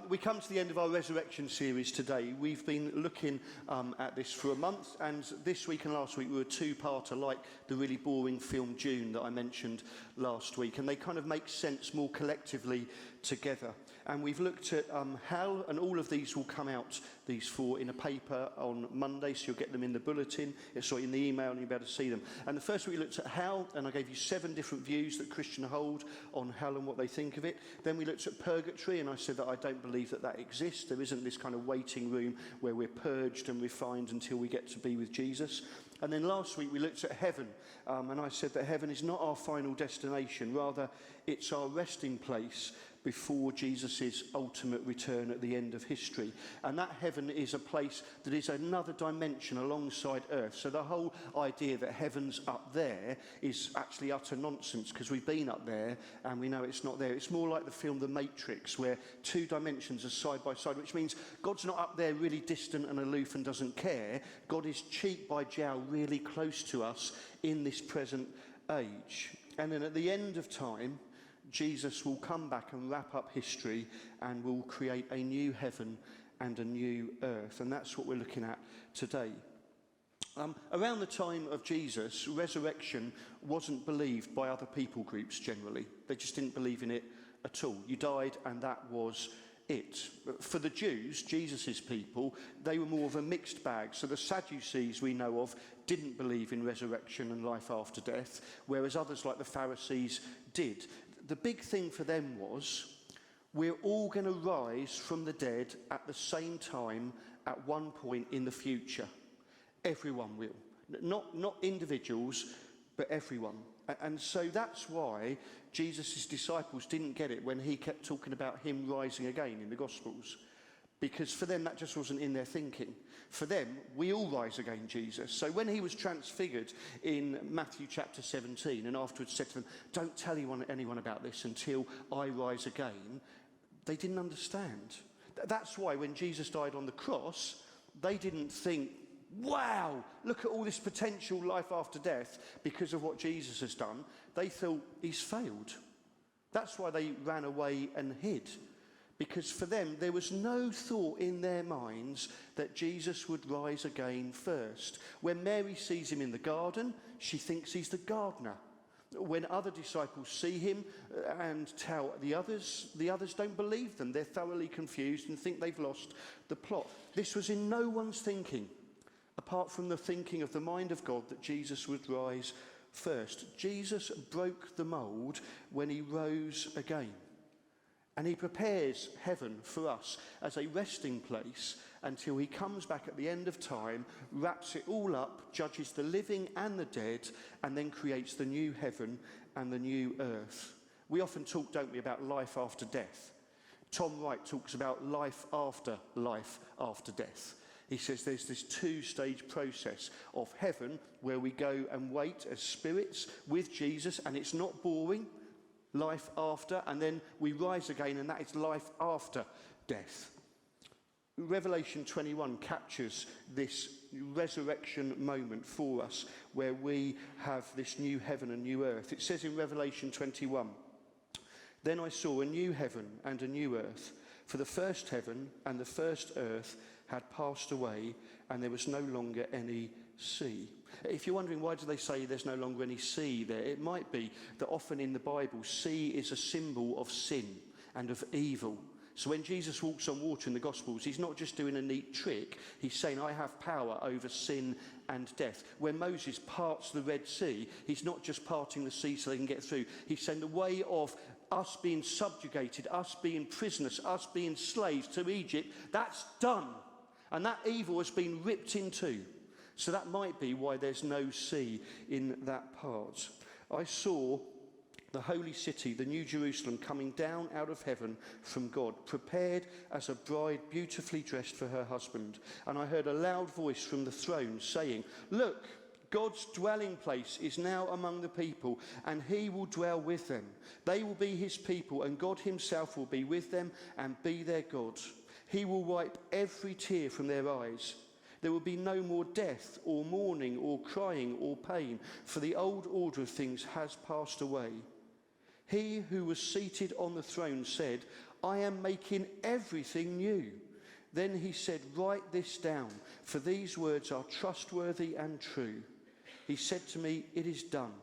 We come to the end of our resurrection series today. We've been looking at this for a month, and this week and last week we were a two-parter, like the really boring film June that I mentioned last week, and they kind of make sense more collectively together. And we've looked at how, and all of these will come out, these four, in a paper on Monday, so you'll get them in the bulletin, in the email, and you'll be able to see them. And the first week we looked at hell, and I gave you 7 different views that Christians hold on hell and what they think of it. Then we looked at purgatory, and I said that I don't believe that that exists. There isn't this kind of waiting room where we're purged and refined until we get to be with Jesus. And then last week we looked at heaven, and I said that heaven is not our final destination, rather it's our resting place before Jesus' ultimate return at the end of history. And that heaven is a place that is another dimension alongside earth. So the whole idea that heaven's up there is actually utter nonsense, because we've been up there and we know it's not there. It's more like the film The Matrix, where 2 dimensions are side by side, which means God's not up there really distant and aloof and doesn't care. God is cheek by jowl really close to us in this present age. And then at the end of time, Jesus will come back and wrap up history and will create a new heaven and a new earth. And that's what we're looking at today. Around the time of Jesus, resurrection wasn't believed by other people groups generally. They just didn't believe in it at all. You died and that was it. For the Jews, Jesus' people, they were more of a mixed bag. So the Sadducees we know of didn't believe in resurrection and life after death, whereas others like the Pharisees did. The big thing for them was, we're all going to rise from the dead at the same time at one point in the future. Everyone will. Not individuals, but everyone. And so that's why Jesus' disciples didn't get it when he kept talking about him rising again in the Gospels. Because for them, that just wasn't in their thinking. For them, we all rise again, Jesus. So when he was transfigured in Matthew chapter 17 and afterwards said to them, don't tell anyone about this until I rise again, they didn't understand. That's why when Jesus died on the cross, they didn't think, wow, look at all this potential life after death because of what Jesus has done. They thought, he's failed. That's why they ran away and hid. Because for them, there was no thought in their minds that Jesus would rise again first. When Mary sees him in the garden, she thinks he's the gardener. When other disciples see him and tell the others don't believe them. They're thoroughly confused and think they've lost the plot. This was in no one's thinking, apart from the thinking of the mind of God that Jesus would rise first. Jesus broke the mould when he rose again. And he prepares heaven for us as a resting place until he comes back at the end of time, wraps it all up, judges the living and the dead, and then creates the new heaven and the new earth. We often talk, don't we, about life after death. Tom Wright talks about life after death. He says there's this 2-stage process of heaven where we go and wait as spirits with Jesus, and it's not boring. Life after, and then we rise again, and that is life after death. Revelation 21 captures this resurrection moment for us where we have this new heaven and new earth. It says in Revelation 21, then I saw a new heaven and a new earth, for the first heaven and the first earth had passed away, and there was no longer any sea. If you're wondering why do they say there's no longer any sea there, it might be that often in the Bible, sea is a symbol of sin and of evil. So when Jesus walks on water in the Gospels, he's not just doing a neat trick, he's saying, I have power over sin and death. When Moses parts the Red Sea, he's not just parting the sea so they can get through. He's saying the way of us being subjugated, us being prisoners, us being slaves to Egypt, that's done. And that evil has been ripped in two. So that might be why there's no sea in that part. I saw the holy city, the New Jerusalem, coming down out of heaven from God, prepared as a bride beautifully dressed for her husband. And I heard a loud voice from the throne saying, look, God's dwelling place is now among the people, and he will dwell with them. They will be his people, and God himself will be with them and be their God. He will wipe every tear from their eyes. There will be no more death or mourning or crying or pain, for the old order of things has passed away. He who was seated on the throne said, I am making everything new. Then he said, write this down, for these words are trustworthy and true. He said to me, it is done.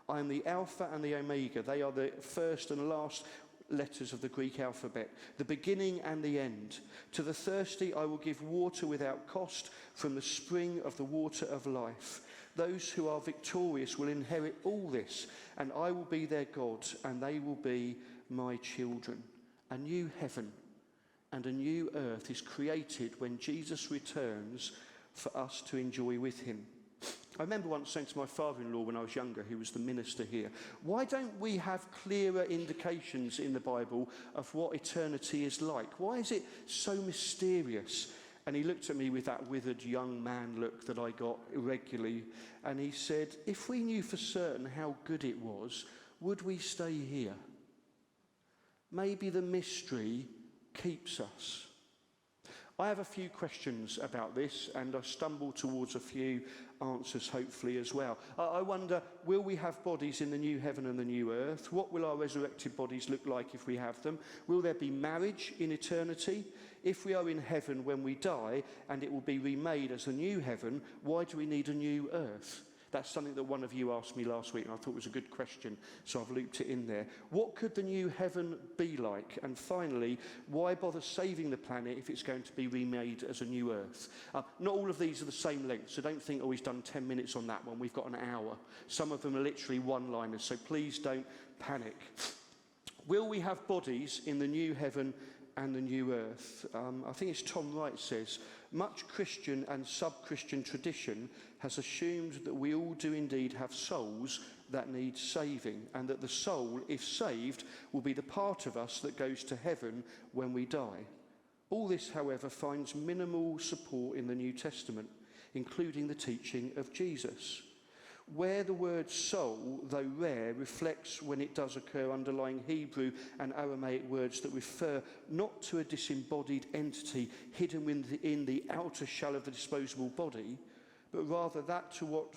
I am the Alpha and the Omega. They are the first and last letters of the Greek alphabet, the beginning and the end. To the thirsty I will give water without cost from the spring of the water of life. Those who are victorious will inherit all this, and I will be their God, and they will be my children. A new heaven and a new earth is created when Jesus returns for us to enjoy with him. I remember once saying to my father-in-law when I was younger, who was the minister here, why don't we have clearer indications in the Bible of what eternity is like? Why is it so mysterious? And he looked at me with that withered young man look that I got regularly, and he said, if we knew for certain how good it was, would we stay here? Maybe the mystery keeps us. I have a few questions about this, and I stumble towards a few answers hopefully as well. I wonder, will we have bodies in the new heaven and the new earth? What will our resurrected bodies look like if we have them? Will there be marriage in eternity? If we are in heaven when we die and it will be remade as a new heaven, why do we need a new earth? That's something that one of you asked me last week, and I thought was a good question, so I've looped it in there. What could the new heaven be like? And finally, why bother saving the planet if it's going to be remade as a new earth? Not all of these are the same length, so don't think, oh, he's done 10 minutes on that one. We've got an hour. Some of them are literally one-liners, so please don't panic. Will we have bodies in the new heaven and the new earth? I think it's Tom Wright says, much Christian and sub-Christian tradition has assumed that we all do indeed have souls that need saving, and that the soul, if saved, will be the part of us that goes to heaven when we die. All this, however, finds minimal support in the New Testament, including the teaching of Jesus. Where the word soul, though rare, reflects when it does occur underlying Hebrew and Aramaic words that refer not to a disembodied entity hidden within the outer shell of the disposable body, but rather that to what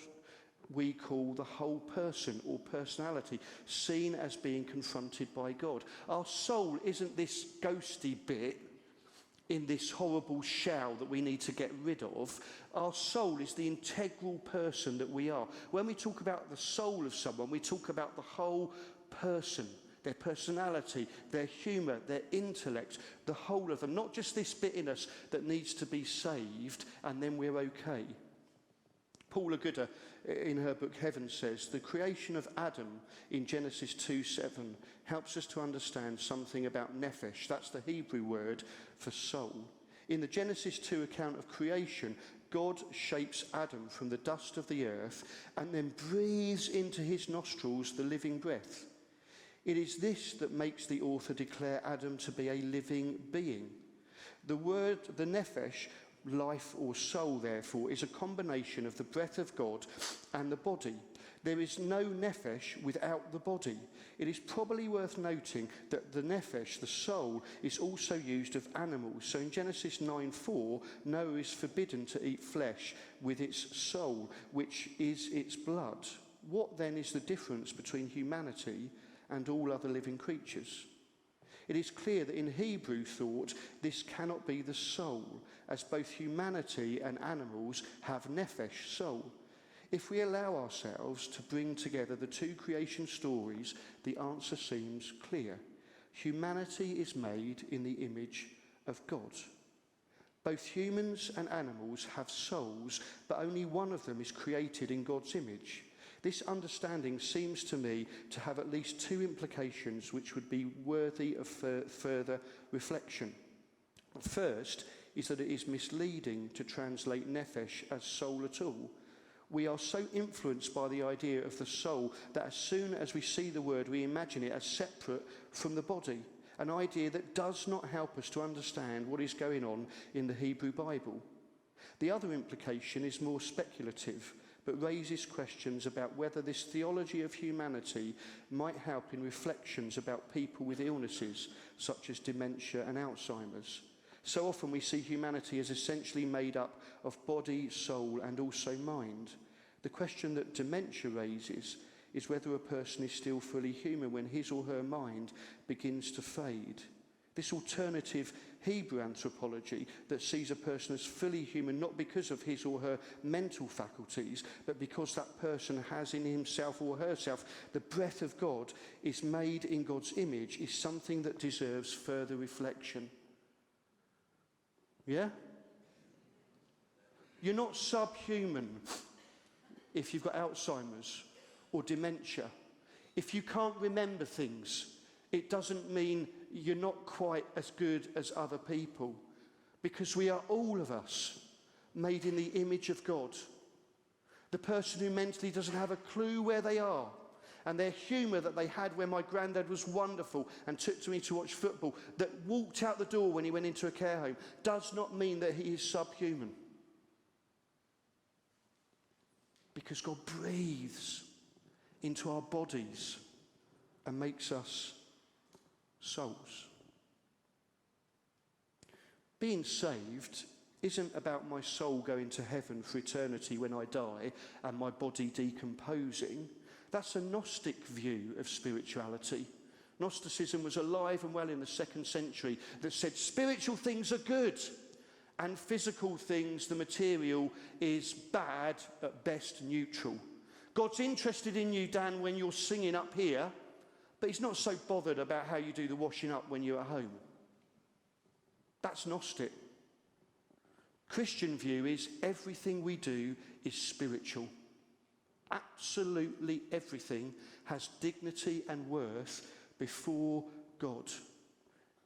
we call the whole person or personality, seen as being confronted by God. Our soul isn't this ghosty bit in this horrible shell that we need to get rid of. Our soul is the integral person that we are. When we talk about the soul of someone, we talk about the whole person, their personality, their humour, their intellect, the whole of them, not just this bit in us that needs to be saved and then we're okay. Paula Gooder, in her book Heaven, says, the creation of Adam in Genesis 2:7 helps us to understand something about nephesh. That's the Hebrew word for soul. In the Genesis 2 account of creation, God shapes Adam from the dust of the earth and then breathes into his nostrils the living breath. It is this that makes the author declare Adam to be a living being. The word, the nephesh, life or soul, therefore, is a combination of the breath of God and the body. There is no nephesh without the body. It is probably worth noting that the nephesh, the soul, is also used of animals. So in Genesis 9:4, Noah is forbidden to eat flesh with its soul, which is its blood. What then is the difference between humanity and all other living creatures? It is clear that in Hebrew thought, this cannot be the soul, as both humanity and animals have nephesh, soul. If we allow ourselves to bring together the two creation stories, the answer seems clear. Humanity is made in the image of God. Both humans and animals have souls, but only one of them is created in God's image. This understanding seems to me to have at least two implications which would be worthy of further reflection. First is that it is misleading to translate nephesh as soul at all. We are so influenced by the idea of the soul that as soon as we see the word, we imagine it as separate from the body, an idea that does not help us to understand what is going on in the Hebrew Bible. The other implication is more speculative, but raises questions about whether this theology of humanity might help in reflections about people with illnesses such as dementia and Alzheimer's. So often we see humanity as essentially made up of body, soul, and also mind. The question that dementia raises is whether a person is still fully human when his or her mind begins to fade. This alternative Hebrew anthropology that sees a person as fully human, not because of his or her mental faculties, but because that person has in himself or herself the breath of God, is made in God's image, is something that deserves further reflection. Yeah? You're not subhuman if you've got Alzheimer's or dementia. If you can't remember things, it doesn't mean you're not quite as good as other people, because we are, all of us, made in the image of God. The person who mentally doesn't have a clue where they are, and their humour that they had when my granddad was wonderful and took me to watch football, that walked out the door when he went into a care home, does not mean that he is subhuman. Because God breathes into our bodies and makes us souls. Being saved isn't about my soul going to heaven for eternity when I die and my body decomposing. That's a Gnostic view of spirituality. Gnosticism was alive and well in the 2nd century, that said spiritual things are good and physical things, the material, is bad, at best neutral. God's interested in you, Dan, when you're singing up here, but he's not so bothered about how you do the washing up when you're at home. That's Gnostic. Christian view is everything we do is spiritual. Absolutely everything has dignity and worth before God.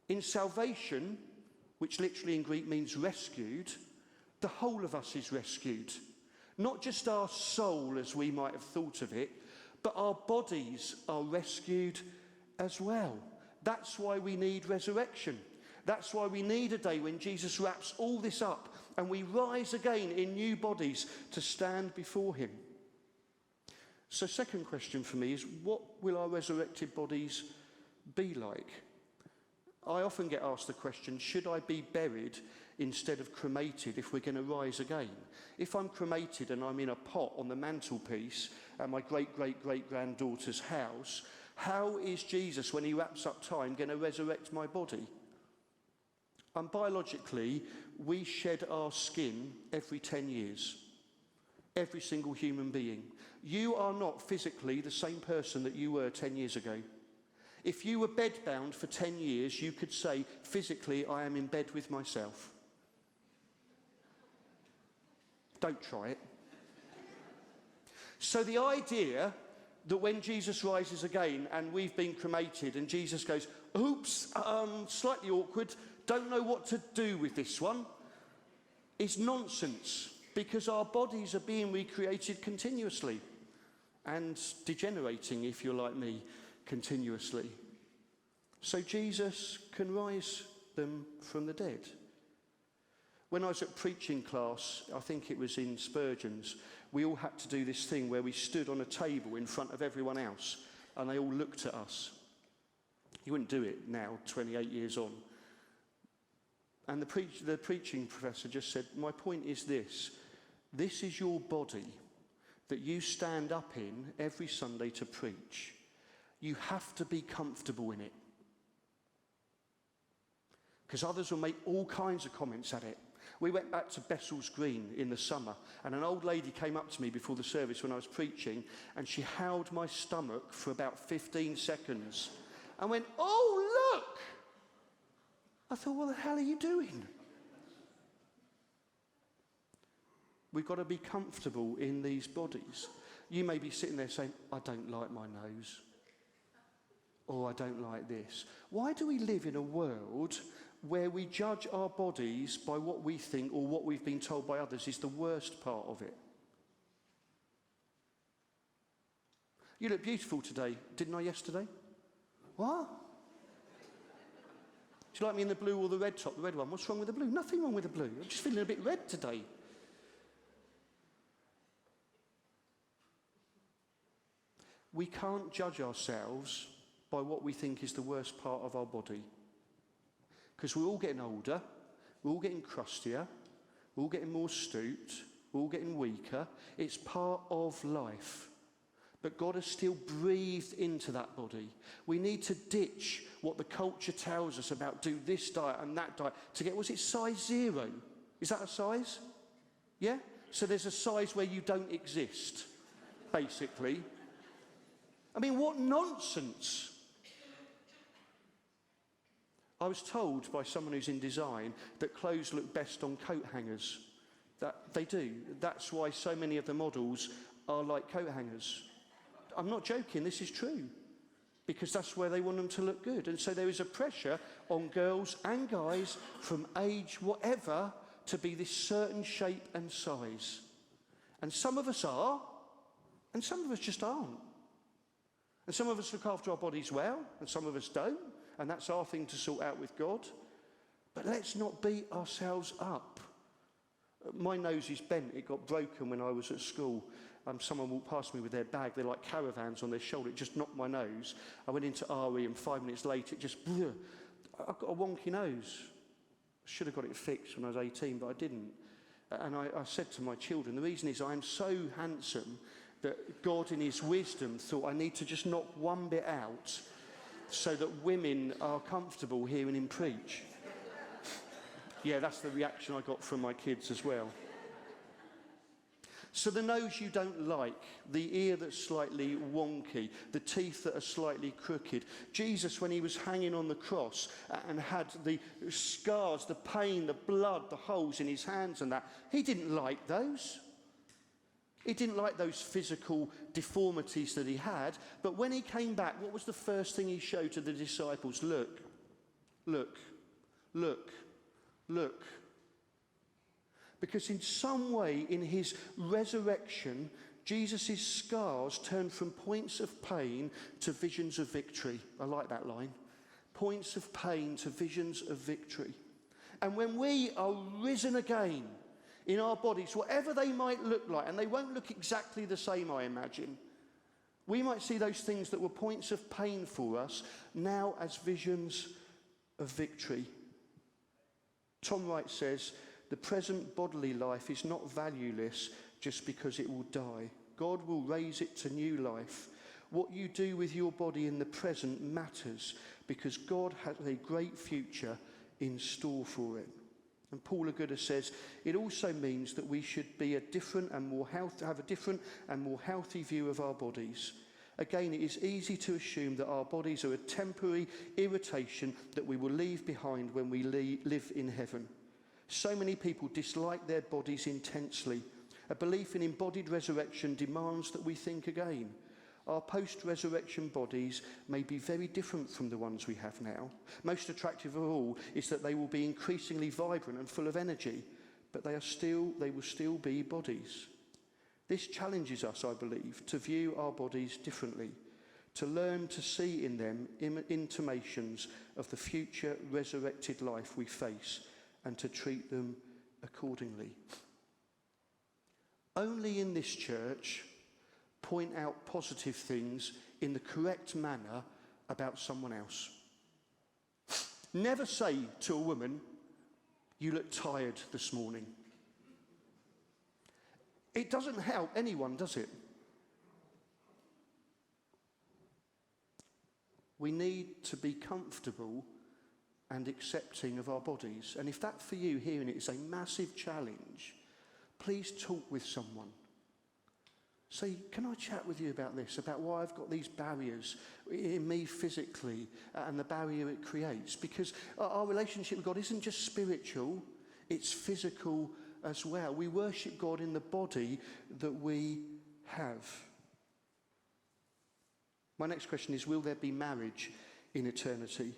In salvation, which literally in Greek means rescued, the whole of us is rescued. Not just our soul as we might have thought of it, but our bodies are rescued as well. That's why we need resurrection. That's why we need a day when Jesus wraps all this up and we rise again in new bodies to stand before him. So second question for me is, what will our resurrected bodies be like? I often get asked the question, should I be buried instead of cremated if we're going to rise again? If I'm cremated and I'm in a pot on the mantelpiece at my great-great-great-granddaughter's house, how is Jesus, when he wraps up time, going to resurrect my body? Biologically, we shed our skin every 10 years. Every single human being. You are not physically the same person that you were 10 years ago. If you were bedbound for 10 years, you could say, physically, I am in bed with myself. Don't try it. So the idea that when Jesus rises again and we've been cremated and Jesus goes, oops, slightly awkward, don't know what to do with this one, is nonsense, because our bodies are being recreated continuously and degenerating, if you're like me, continuously. So Jesus can rise them from the dead. When I was at preaching class, I think it was in Spurgeon's, we all had to do this thing where we stood on a table in front of everyone else and they all looked at us. You wouldn't do it now, 28 years on. And the preaching professor just said, my point is this. This is your body that you stand up in every Sunday to preach. You have to be comfortable in it. Because others will make all kinds of comments at it. We went back to Bessel's Green in the summer, and an old lady came up to me before the service when I was preaching, and she held my stomach for about 15 seconds and went, oh, look! I thought, what the hell are you doing? We've got to be comfortable in these bodies. You may be sitting there saying, I don't like my nose. Or I don't like this. Why do we live in a world where we judge our bodies by what we think or what we've been told by others is the worst part of it? You look beautiful today. Didn't I yesterday? What? Do you like me in the blue or the red top, the red one? What's wrong with the blue? Nothing wrong with the blue. I'm just feeling a bit red today. We can't judge ourselves by what we think is the worst part of our body. Because we're all getting older, we're all getting crustier, we're all getting more stooped, we're all getting weaker. It's part of life. But God has still breathed into that body. We need to ditch what the culture tells us about do this diet and that diet to get, was it size 0? Is that a size? Yeah? So there's a size where you don't exist, basically. I mean, what nonsense. I was told by someone who's in design that clothes look best on coat hangers. That they do. That's why so many of the models are like coat hangers. I'm not joking, this is true. Because that's where they want them to look good. And so there is a pressure on girls and guys from age whatever to be this certain shape and size. And some of us are, and some of us just aren't. And some of us look after our bodies well, and some of us don't. And that's our thing to sort out with God. But let's not beat ourselves up. My nose is bent. It got broken when I was at school. Someone walked past me with their bag. They're like caravans on their shoulder. It just knocked my nose. I went into RE and 5 minutes later, it just... I've got a wonky nose. I should have got it fixed when I was 18, but I didn't. And I said to my children, the reason is I'm so handsome that God in his wisdom thought I need to just knock one bit out so that women are comfortable hearing him preach. Yeah, that's the reaction I got from my kids as well. So the nose you don't like, the ear that's slightly wonky, the teeth that are slightly crooked. Jesus, when he was hanging on the cross and had the scars, the pain, the blood, the holes in his hands and that, he didn't like those. He didn't like those physical deformities that he had. But when he came back, what was the first thing he showed to the disciples? Look, look, look, look. Because in some way, in his resurrection, Jesus' scars turned from points of pain to visions of victory. I like that line. Points of pain to visions of victory. And when we are risen again in our bodies, whatever they might look like, and they won't look exactly the same, I imagine, we might see those things that were points of pain for us now as visions of victory. Tom Wright says, the present bodily life is not valueless just because it will die. God will raise it to new life. What you do with your body in the present matters because God has a great future in store for it. And Paul Aguda says, it also means that we should be have a different and more healthy view of our bodies. Again, it is easy to assume that our bodies are a temporary irritation that we will leave behind when we live in heaven. So many people dislike their bodies intensely. A belief in embodied resurrection demands that we think again. Our post-resurrection bodies may be very different from the ones we have now. Most attractive of all is that they will be increasingly vibrant and full of energy, but they will still be bodies. This challenges us, I believe, to view our bodies differently, to learn to see in them intimations of the future resurrected life we face, and to treat them accordingly. Only in this church point out positive things in the correct manner about someone else. Never say to a woman, you look tired this morning. It doesn't help anyone, does it? We need to be comfortable and accepting of our bodies. And if that for you hearing it is a massive challenge, please talk with someone. Say, can I chat with you about this, about why I've got these barriers in me physically and the barrier it creates? Because our relationship with God isn't just spiritual, it's physical as well. We worship God in the body that we have. My next question is, will there be marriage in eternity?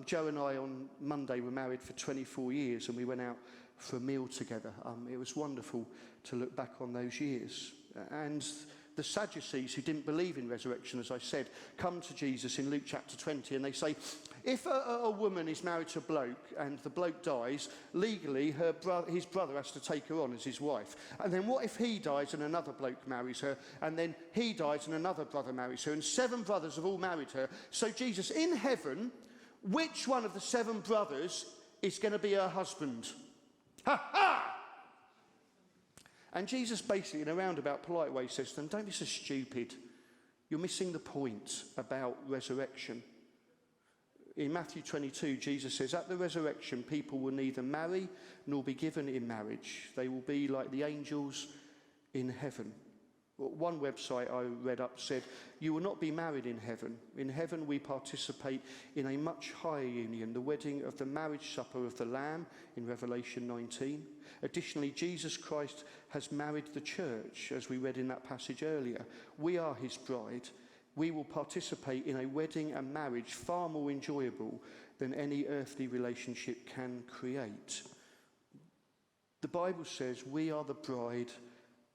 Joe and I on Monday were married for 24 years and we went out for a meal together. It was wonderful to look back on those years. And the Sadducees, who didn't believe in resurrection, as I said, come to Jesus in Luke chapter 20 and they say, if a woman is married to a bloke and the bloke dies, legally his brother has to take her on as his wife. And then what if he dies and another bloke marries her, and then he dies and another brother marries her, and 7 brothers have all married her? So Jesus, in heaven, which one of the 7 brothers is going to be her husband? Ha ha! And Jesus basically, in a roundabout polite way, says to them, don't be so stupid. you're missing the point about resurrection. In Matthew 22, Jesus says, at the resurrection, people will neither marry nor be given in marriage. They will be like the angels in heaven. Well, one website I read up said, you will not be married in heaven. In heaven, we participate in a much higher union, the wedding of the marriage supper of the Lamb in Revelation 19. Additionally, Jesus Christ has married the church, as we read in that passage earlier. We are his bride. We will participate in a wedding and marriage far more enjoyable than any earthly relationship can create. The Bible says we are the bride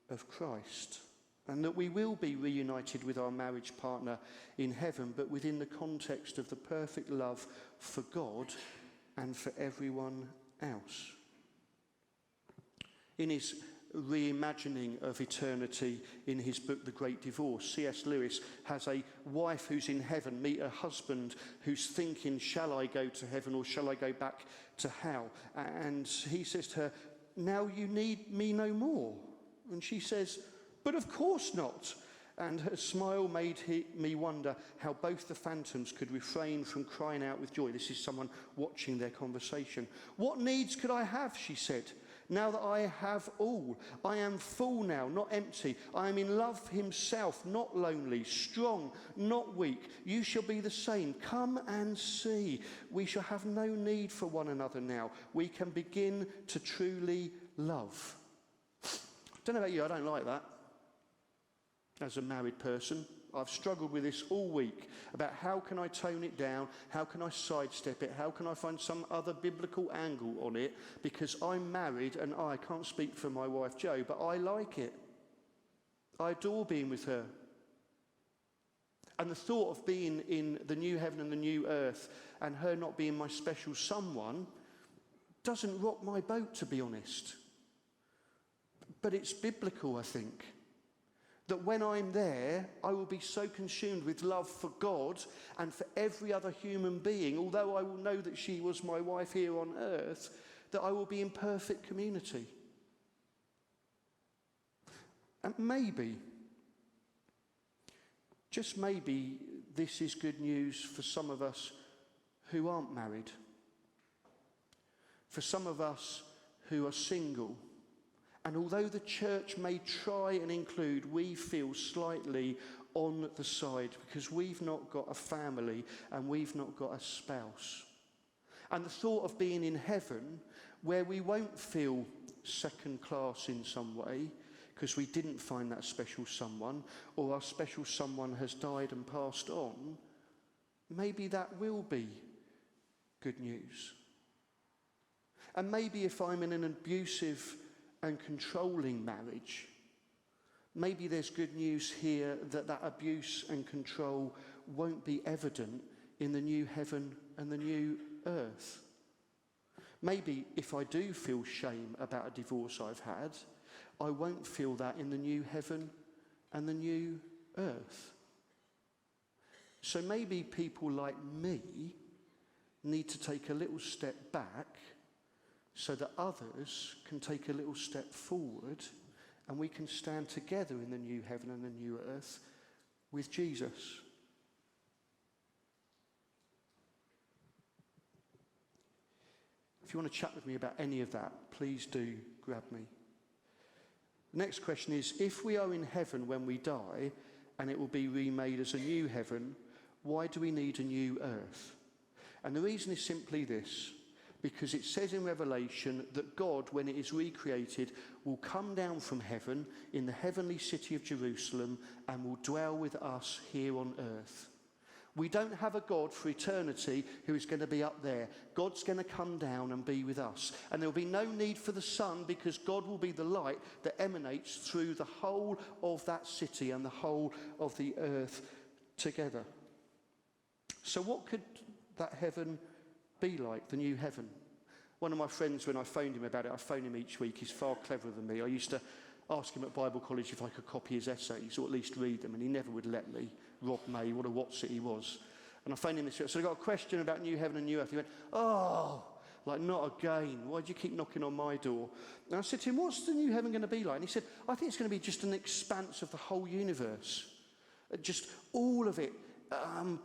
of Christ, and that we will be reunited with our marriage partner in heaven, but within the context of the perfect love for God and for everyone else. In his reimagining of eternity in his book The Great Divorce, C.S. Lewis has a wife who's in heaven meet a husband who's thinking, shall I go to heaven or shall I go back to hell? And he says to her, now you need me no more. And she says, but of course not. And her smile made me wonder how both the phantoms could refrain from crying out with joy. This is someone watching their conversation. What needs could I have, she said. Now that I have all, I am full now, not empty. I am in love himself, not lonely, strong, not weak. You shall be the same. Come and see. We shall have no need for one another now. We can begin to truly love. I don't know about you, I don't like that. As a married person, I've struggled with this all week about how can I tone it down, how can I sidestep it, how can I find some other biblical angle on it, because I'm married and I can't speak for my wife Jo, but I like it. I adore being with her. And the thought of being in the new heaven and the new earth and her not being my special someone doesn't rock my boat, to be honest. But it's biblical, I think. That when I'm there, I will be so consumed with love for God and for every other human being, although I will know that she was my wife here on earth, that I will be in perfect community. And maybe, just maybe, this is good news for some of us who aren't married. For some of us who are single. And although the church may try and include, we feel slightly on the side because we've not got a family and we've not got a spouse. And the thought of being in heaven, where we won't feel second class in some way because we didn't find that special someone, or our special someone has died and passed on, maybe that will be good news. And maybe if I'm in an abusive and controlling marriage, maybe there's good news here that that abuse and control won't be evident in the new heaven and the new earth. Maybe if I do feel shame about a divorce I've had, I won't feel that in the new heaven and the new earth. So maybe people like me need to take a little step back so that others can take a little step forward and we can stand together in the new heaven and the new earth with Jesus. If you want to chat with me about any of that, please do grab me. The next question is, if we are in heaven when we die and it will be remade as a new heaven, why do we need a new earth? And the reason is simply this. Because it says in Revelation that God, when it is recreated, will come down from heaven in the heavenly city of Jerusalem and will dwell with us here on earth. We don't have a God for eternity who is going to be up there. God's going to come down and be with us. And there will be no need for the sun because God will be the light that emanates through the whole of that city and the whole of the earth together. So what could that heaven be like, the new heaven? One of my friends, when I phoned him about it, I phone him each week, he's far cleverer than me. I used to ask him at Bible college if I could copy his essays or at least read them, and he never would let me. Rob May, what a what's-it he was. And I phoned him this week, so I got a question about new heaven and new earth. He went, oh, like not again. Why do you keep knocking on my door? And I said to him, what's the new heaven going to be like? And he said, I think it's going to be just an expanse of the whole universe. Just all of it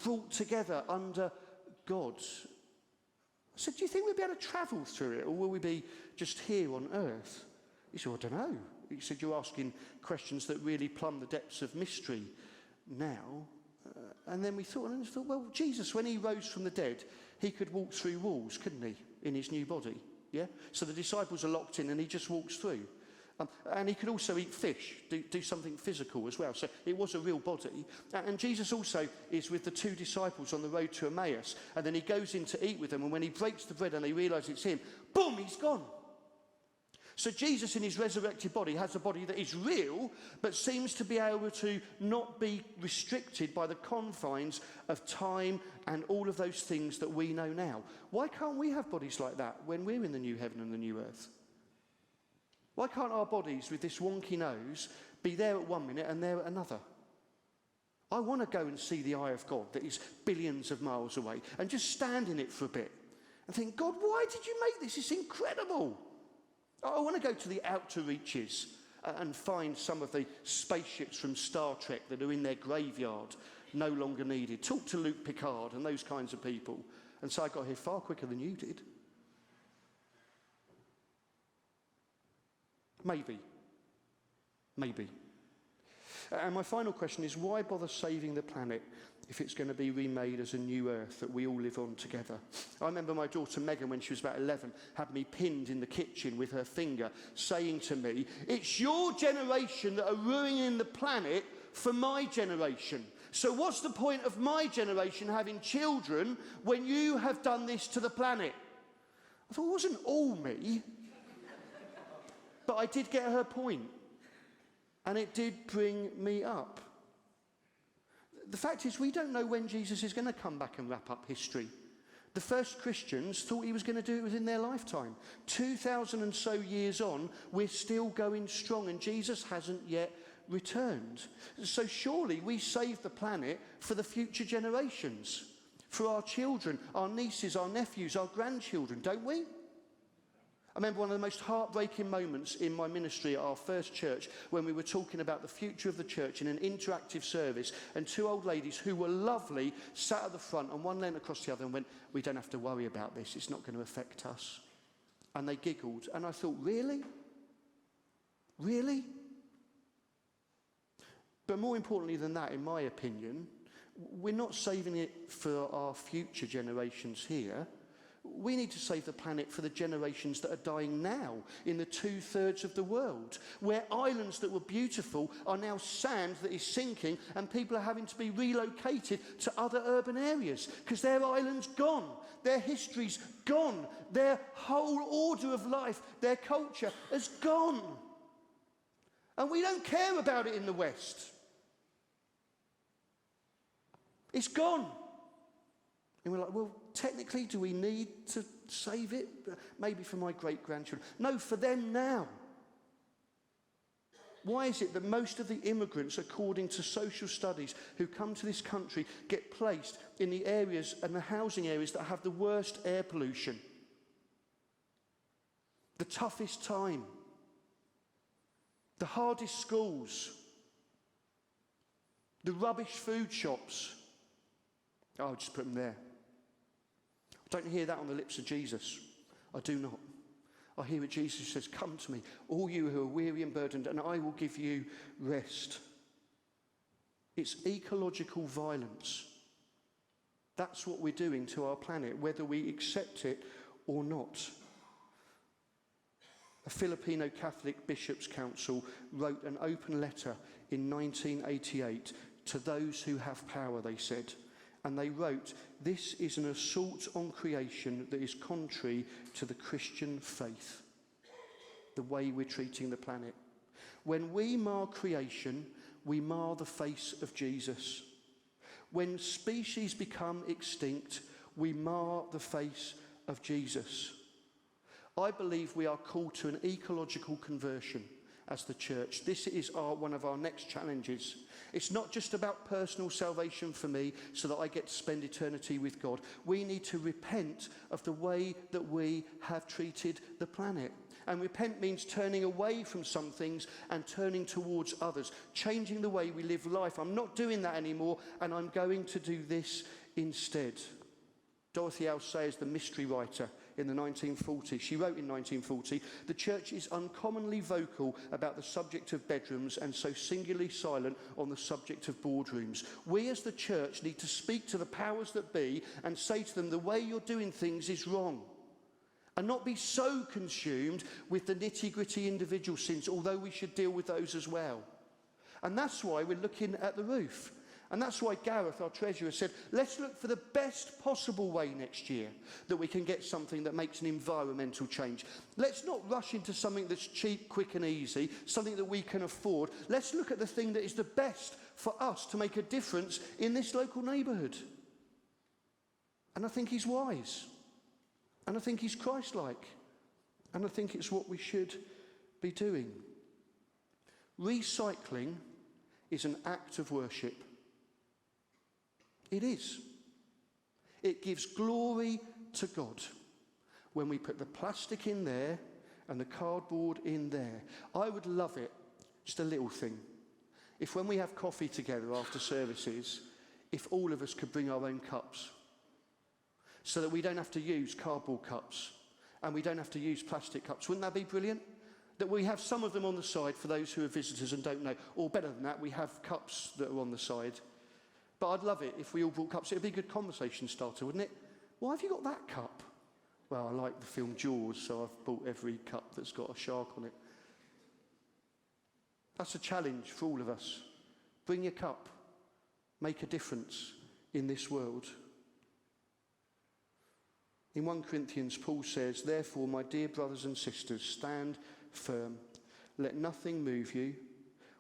brought together under God. I said, do you think we'll be able to travel through it, or will we be just here on earth? He said, well, I don't know. He said, you're asking questions that really plumb the depths of mystery now. And then we thought, well, Jesus, when he rose from the dead, he could walk through walls, couldn't he, in his new body? Yeah? So the disciples are locked in and he just walks through. And he could also eat fish, do something physical as well. So it was a real body. And Jesus also is with the two disciples on the road to Emmaus. And then he goes in to eat with them. And when he breaks the bread and they realise it's him, boom, he's gone. So Jesus in his resurrected body has a body that is real, but seems to be able to not be restricted by the confines of time and all of those things that we know now. Why can't we have bodies like that when we're in the new heaven and the new earth? Why can't our bodies with this wonky nose be there at one minute and there at another? I want to go and see the eye of God that is billions of miles away and just stand in it for a bit and think, God, why did you make this? It's incredible. I want to go to the outer reaches and find some of the spaceships from Star Trek that are in their graveyard, no longer needed. Talk to Luke Picard and those kinds of people and say, I got here far quicker than you did. Maybe. And my final question is, why bother saving the planet if it's going to be remade as a new earth that we all live on together? I remember my daughter Megan, when she was about 11, had me pinned in the kitchen with her finger, saying to me, it's your generation that are ruining the planet for my generation. So what's the point of my generation having children when you have done this to the planet? I thought, it wasn't all me. But I did get her point. And it did bring me up. The fact is, we don't know when Jesus is going to come back and wrap up history. The first Christians thought he was going to do it within their lifetime. 2,000 and so years on, we're still going strong, and Jesus hasn't yet returned. So surely we save the planet for the future generations, for our children, our nieces, our nephews, our grandchildren, don't we? I remember one of the most heartbreaking moments in my ministry at our first church when we were talking about the future of the church in an interactive service, and two old ladies who were lovely sat at the front and one leant across the other and went, we don't have to worry about this, it's not going to affect us. And they giggled, and I thought, really? Really? But more importantly than that, in my opinion, we're not saving it for our future generations here. We need to save the planet for the generations that are dying now in the 2/3 of the world, where islands that were beautiful are now sand that is sinking, and people are having to be relocated to other urban areas because their island's gone, their history's gone, their whole order of life, their culture has gone. And we don't care about it in the West. It's gone. And we're like, well, technically, do we need to save it? Maybe for my great-grandchildren. No, for them now. Why is it that most of the immigrants, according to social studies, who come to this country get placed in the areas and the housing areas that have the worst air pollution? The toughest time. The hardest schools. The rubbish food shops. Oh, I'll just put them there. I don't hear that on the lips of Jesus. I do not. I hear what Jesus says, come to me, all you who are weary and burdened, and I will give you rest. It's ecological violence. That's what we're doing to our planet, whether we accept it or not. A Filipino Catholic Bishops' Council wrote an open letter in 1988 to those who have power, they said. And they wrote, this is an assault on creation that is contrary to the Christian faith, the way we're treating the planet. When we mar creation, we mar the face of Jesus. When species become extinct, we mar the face of Jesus. I believe we are called to an ecological conversion, as the church. This is one of our next challenges. It's not just about personal salvation for me so that I get to spend eternity with God. We need to repent of the way that we have treated the planet. And repent means turning away from some things and turning towards others, changing the way we live life. I'm not doing that anymore, and I'm going to do this instead. Dorothy L. Sayers, the mystery writer in the 1940s, she wrote in 1940, "The church is uncommonly vocal about the subject of bedrooms and so singularly silent on the subject of boardrooms. We as the church need to speak to the powers that be and say to them, the way you're doing things is wrong. And not be so consumed with the nitty-gritty individual sins, although we should deal with those as well." And that's why we're looking at the roof. And that's why Gareth, our treasurer, said, let's look for the best possible way next year that we can get something that makes an environmental change. Let's not rush into something that's cheap, quick and easy, something that we can afford. Let's look at the thing that is the best for us to make a difference in this local neighbourhood. And I think he's wise. And I think he's Christ-like. And I think it's what we should be doing. Recycling is an act of worship. It is. It gives glory to God when we put the plastic in there and the cardboard in there. I would love it, just a little thing, if when we have coffee together after services, if all of us could bring our own cups so that we don't have to use cardboard cups and we don't have to use plastic cups. Wouldn't that be brilliant? That we have some of them on the side for those who are visitors and don't know. Or better than that, we have cups that are on the side. But I'd love it if we all brought cups. It would be a good conversation starter, wouldn't it? Why have you got that cup? Well, I like the film Jaws, so I've bought every cup that's got a shark on it. That's a challenge for all of us. Bring your cup. Make a difference in this world. In 1 Corinthians, Paul says, "Therefore, my dear brothers and sisters, stand firm. Let nothing move you.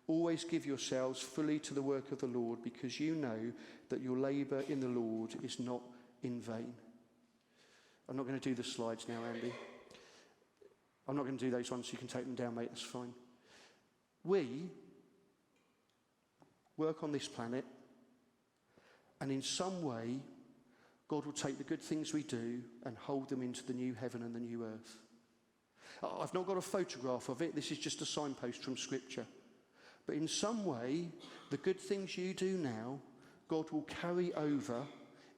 Always give yourselves fully to the work of the Lord, because you know that your labour in the Lord is not in vain." I'm not going to do the slides now, Andy. I'm not going to do those ones, so you can take them down, mate. That's fine. We work on this planet, and in some way, God will take the good things we do and hold them into the new heaven and the new earth. I've not got a photograph of it. This is just a signpost from Scripture. But in some way, the good things you do now, God will carry over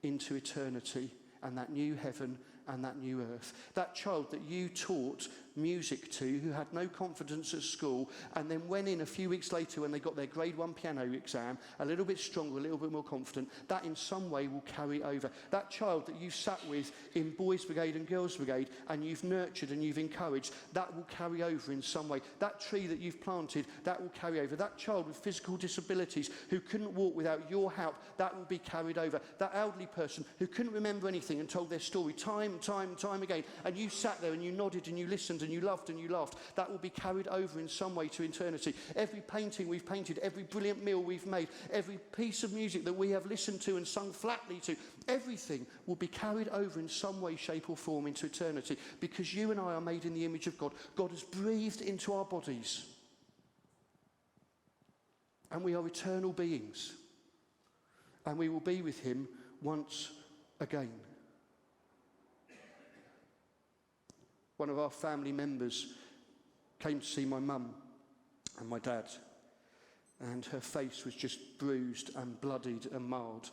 into eternity and that new heaven and that new earth. That child that you taught music to, who had no confidence at school, and then went in a few weeks later when they got their grade 1 piano exam, a little bit stronger, a little bit more confident, that in some way will carry over. That child that you sat with in Boys Brigade and Girls Brigade, and you've nurtured and you've encouraged, that will carry over in some way. That tree that you've planted, that will carry over. That child with physical disabilities who couldn't walk without your help, that will be carried over. That elderly person who couldn't remember anything and told their story time and time again, and you sat there and you nodded and you listened and you loved and you laughed, that will be carried over in some way to eternity. Every painting we've painted, every brilliant meal we've made, every piece of music that we have listened to and sung flatly to, everything will be carried over in some way, shape or form into eternity, because you and I are made in the image of God. God has breathed into our bodies, and we are eternal beings, and we will be with him once again. One of our family members came to see my mum and my dad, and her face was just bruised and bloodied and marred.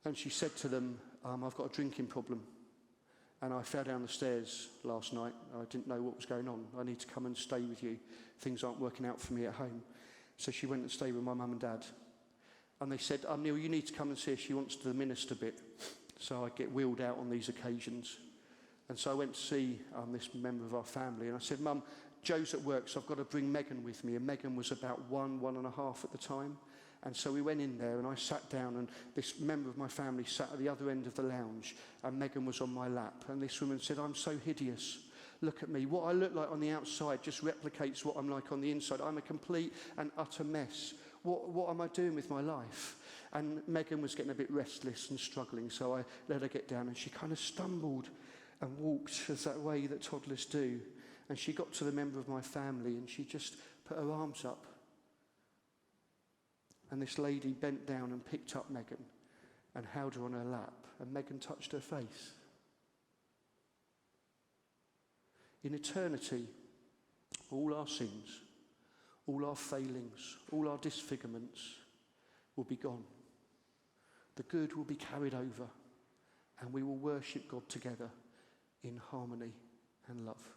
And she said to them, I've got a drinking problem, and I fell down the stairs last night. I didn't know what was going on. I need to come and stay with you. Things aren't working out for me at home. So she went and stayed with my mum and dad. And they said, Neil, you need to come and see her. She wants to minister a bit. So I get wheeled out on these occasions. And so I went to see this member of our family, and I said, Mum, Joe's at work, so I've got to bring Megan with me. And Megan was about 1.5 at the time. And so we went in there, and I sat down, and this member of my family sat at the other end of the lounge, and Megan was on my lap. And this woman said, I'm so hideous. Look at me. What I look like on the outside just replicates what I'm like on the inside. I'm a complete and utter mess. What am I doing with my life? And Megan was getting a bit restless and struggling, so I let her get down, and she kind of stumbled and walked as that way that toddlers do. And she got to the member of my family and she just put her arms up. And this lady bent down and picked up Megan and held her on her lap. And Megan touched her face. In eternity, all our sins, all our failings, all our disfigurements will be gone. The good will be carried over, and we will worship God together in harmony and love.